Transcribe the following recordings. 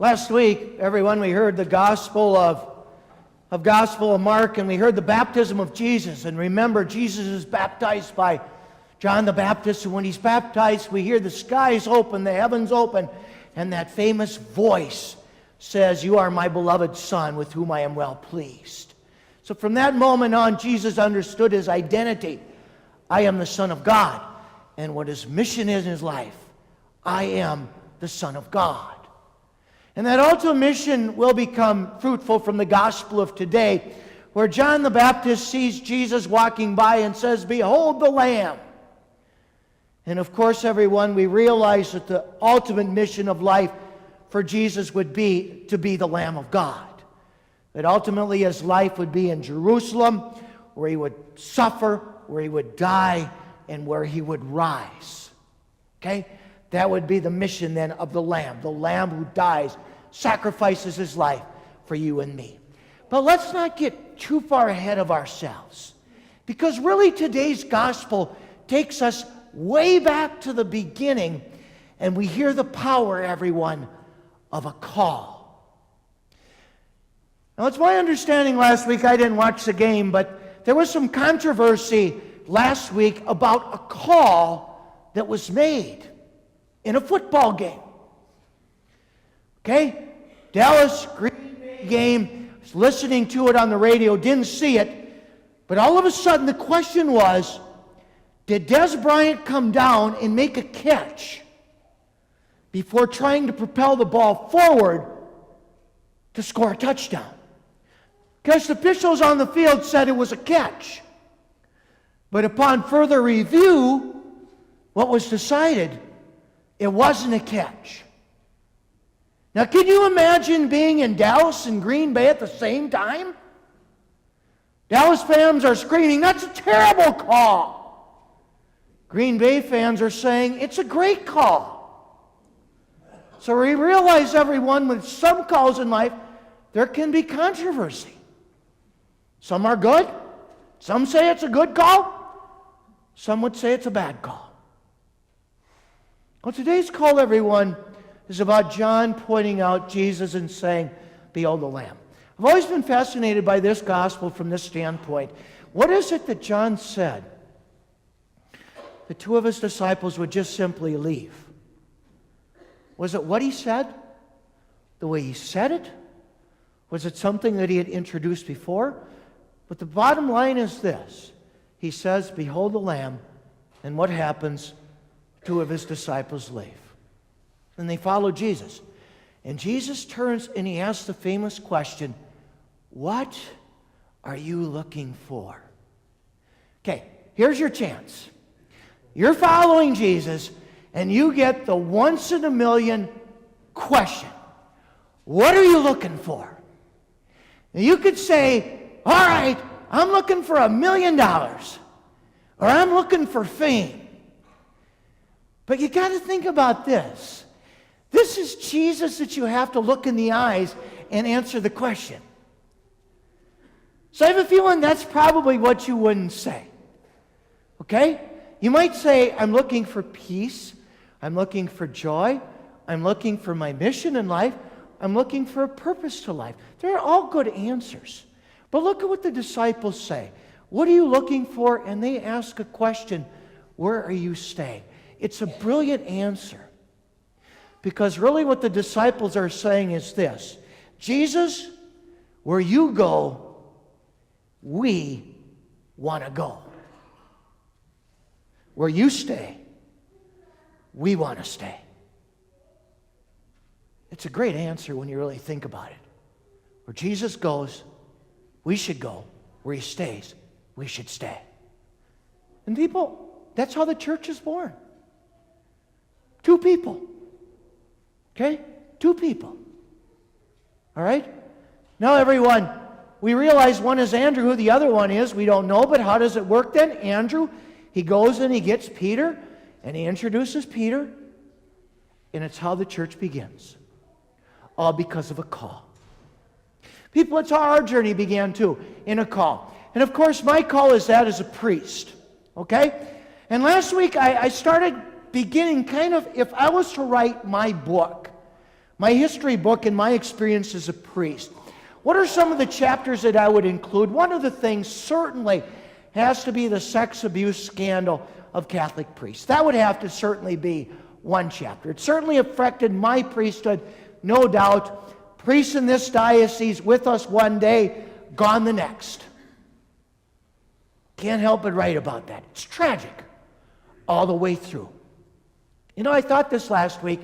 Last week, everyone, we heard the Gospel of Mark, and we heard the baptism of Jesus. And remember, Jesus is baptized by John the Baptist, and when he's baptized, we hear the skies open, the heavens open, and that famous voice says, "You are my beloved Son, with whom I am well pleased." So from that moment on, Jesus understood his identity. I am the Son of God. And what his mission is in his life, I am the Son of God. And that ultimate mission will become fruitful from the gospel of today, where John the Baptist sees Jesus walking by and says, "Behold the Lamb." And of course, everyone, we realize that the ultimate mission of life for Jesus would be to be the Lamb of God. That ultimately his life would be in Jerusalem, where he would suffer, where he would die, and where he would rise. Okay? That would be the mission then of the Lamb who dies, sacrifices his life for you and me. But let's not get too far ahead of ourselves, because really today's gospel takes us way back to the beginning, and we hear the power, everyone, of a call. Now, it's my understanding last week, I didn't watch the game, but there was some controversy last week about a call that was made in a football game. Okay? Dallas Green Bay game, was listening to it on the radio, didn't see it, but all of a sudden the question was, did Des Bryant come down and make a catch before trying to propel the ball forward to score a touchdown? Because the officials on the field said it was a catch. But upon further review, what was decided? It wasn't a catch. Now, can you imagine being in Dallas and Green Bay at the same time? Dallas fans are screaming, "That's a terrible call." Green Bay fans are saying, "It's a great call." So we realize, everyone, with some calls in life, there can be controversy. Some are good. Some say it's a good call. Some would say it's a bad call. Well, today's call, everyone, is about John pointing out Jesus and saying, "Behold the Lamb." I've always been fascinated by this gospel from this standpoint. What is it that John said? The two of his disciples would just simply leave. Was it what he said? The way he said it? Was it something that he had introduced before? But the bottom line is this. He says, "Behold the Lamb," and what happens? Two of his disciples leave. And they follow Jesus. And Jesus turns and he asks the famous question, "What are you looking for?" Okay, here's your chance. You're following Jesus, and you get the once-in-a-million question. What are you looking for? Now, you could say, "All right, I'm looking for $1 million, or I'm looking for fame." But you got to think about this. This is Jesus that you have to look in the eyes and answer the question. So I have a feeling that's probably what you wouldn't say. Okay? You might say, "I'm looking for peace. I'm looking for joy. I'm looking for my mission in life. I'm looking for a purpose to life." They're all good answers. But look at what the disciples say. What are you looking for? And they ask a question, where are you staying? It's a brilliant answer. Because really what the disciples are saying is this: Jesus, where you go, we want to go. Where you stay, we want to stay. It's a great answer when you really think about it. Where Jesus goes, we should go. Where he stays, we should stay. And people, that's how the church is born. Two people. Okay? Two people. All right? Now, everyone, we realize one is Andrew. Who the other one is, we don't know, but how does it work then? Andrew, he goes and he gets Peter, and he introduces Peter, and it's how the church begins. All because of a call. People, it's how our journey began too, in a call. And of course, my call is that as a priest. Okay? And last week, I started beginning kind of, if I was to write my book my history book and my experience as a priest. What are some of the chapters that I would include? One of the things certainly has to be the sex abuse scandal of Catholic priests. That would have to certainly be one chapter. It certainly affected my priesthood, no doubt. Priests in this diocese with us one day, gone the next. Can't help but write about that. It's tragic all the way through. You know, I thought this last week,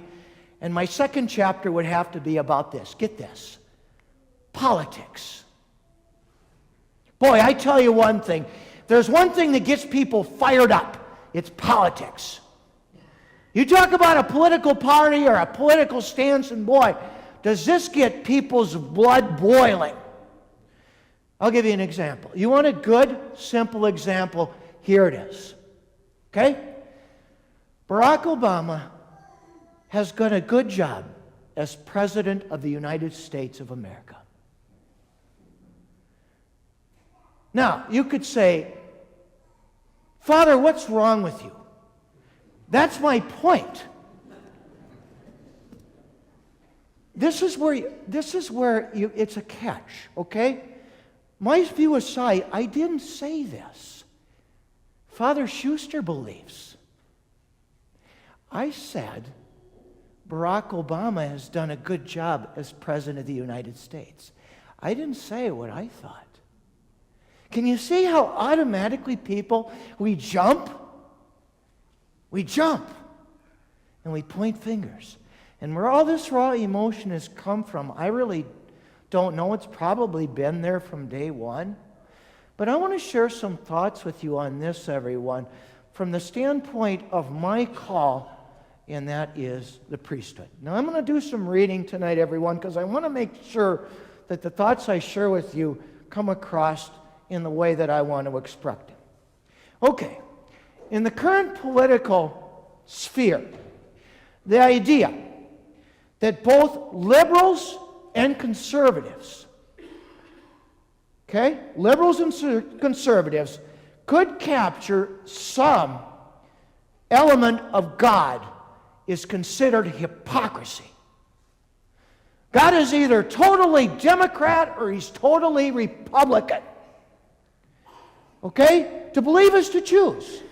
and my second chapter would have to be about this. Get this. Politics. Boy, I tell you one thing. There's one thing that gets people fired up. It's politics. You talk about a political party or a political stance, and boy, does this get people's blood boiling. I'll give you an example. You want a good, simple example? Here it is. Okay? Barack Obama has done a good job as President of the United States of America. Now, you could say, Father, what's wrong with you? That's my point. This is where it's a catch, okay? My view aside, I didn't say this. Father Schuster believes. I said Barack Obama has done a good job as President of the United States. I didn't say what I thought. Can you see how automatically we jump, and we point fingers? And where all this raw emotion has come from, I really don't know. It's probably been there from day one. But I want to share some thoughts with you on this, everyone, from the standpoint of my call, and that is the priesthood. Now, I'm going to do some reading tonight, everyone, because I want to make sure that the thoughts I share with you come across in the way that I want to express them. Okay, in the current political sphere, the idea that both liberals and conservatives, liberals and conservatives could capture some element of God is considered hypocrisy. God is either totally Democrat or he's totally Republican. Okay? To believe is to choose.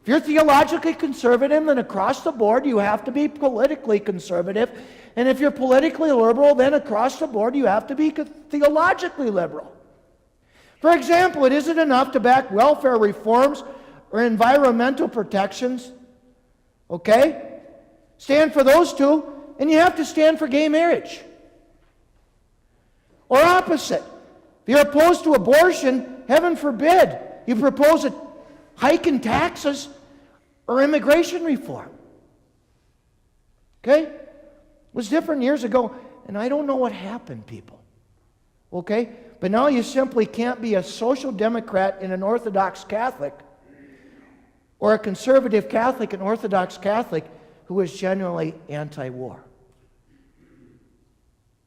If you're theologically conservative, then across the board you have to be politically conservative. And if you're politically liberal, then across the board you have to be theologically liberal. For example, it isn't enough to back welfare reforms or environmental protections. Okay? Stand for those two, and you have to stand for gay marriage. Or opposite. If you're opposed to abortion, heaven forbid, you propose a hike in taxes or immigration reform. Okay? It was different years ago, and I don't know what happened, people. Okay? But now you simply can't be a social democrat and an Orthodox Catholic, or a conservative Catholic and Orthodox Catholic who is genuinely anti-war.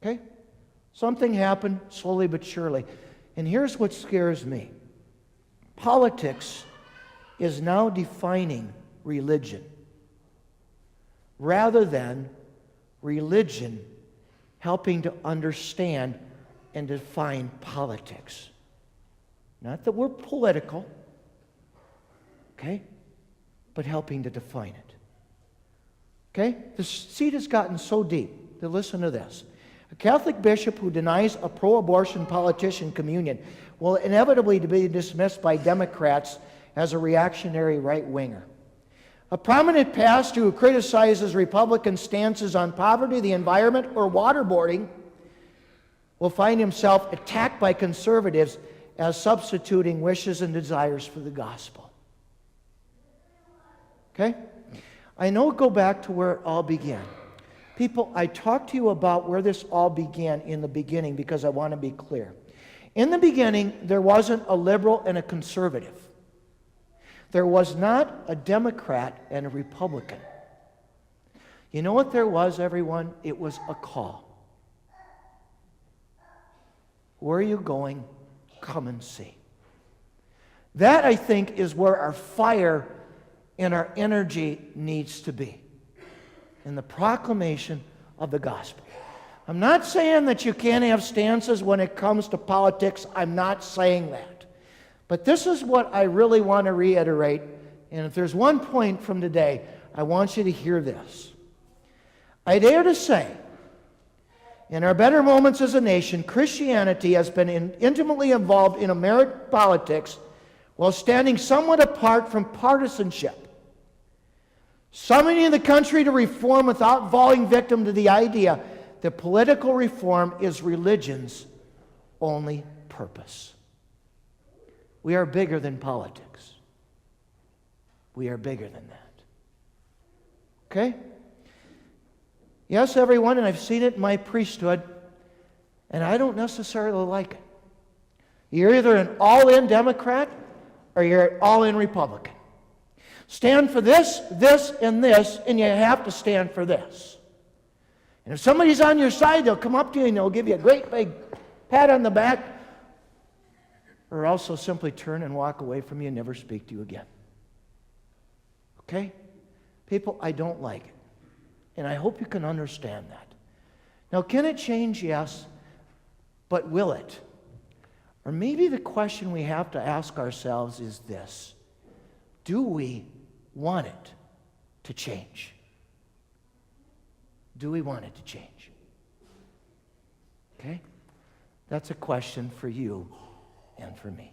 Okay? Something happened slowly but surely. And here's what scares me. Politics is now defining religion rather than religion helping to understand and define politics. Not that we're political, okay, but helping to define it. Okay? The seed has gotten so deep that listen to this. A Catholic bishop who denies a pro-abortion politician communion will inevitably be dismissed by Democrats as a reactionary right-winger. A prominent pastor who criticizes Republican stances on poverty, the environment, or waterboarding will find himself attacked by conservatives as substituting wishes and desires for the gospel. Okay? I know go back to where it all began. People, I talked to you about where this all began in the beginning because I want to be clear. In the beginning, there wasn't a liberal and a conservative. There was not a Democrat and a Republican. You know what there was, everyone? It was a call. Where are you going? Come and see. That, I think, is where our fire and our energy needs to be. In the proclamation of the gospel. I'm not saying that you can't have stances when it comes to politics. I'm not saying that. But this is what I really want to reiterate. And if there's one point from today, I want you to hear this. I dare to say, in our better moments as a nation, Christianity has been intimately involved in American politics while standing somewhat apart from partisanship. Summoning the country to reform without falling victim to the idea that political reform is religion's only purpose. We are bigger than politics. We are bigger than that. Okay? Yes, everyone, and I've seen it in my priesthood, and I don't necessarily like it. You're either an all-in Democrat or you're an all-in Republican. Stand for this, this, and this, and you have to stand for this. And if somebody's on your side, they'll come up to you and they'll give you a great big pat on the back, or also simply turn and walk away from you and never speak to you again. Okay? People, I don't like it. And I hope you can understand that. Now, can it change? Yes. But will it? Or maybe the question we have to ask ourselves is this: do we want it to change? Do we want it to change? Okay? That's a question for you and for me.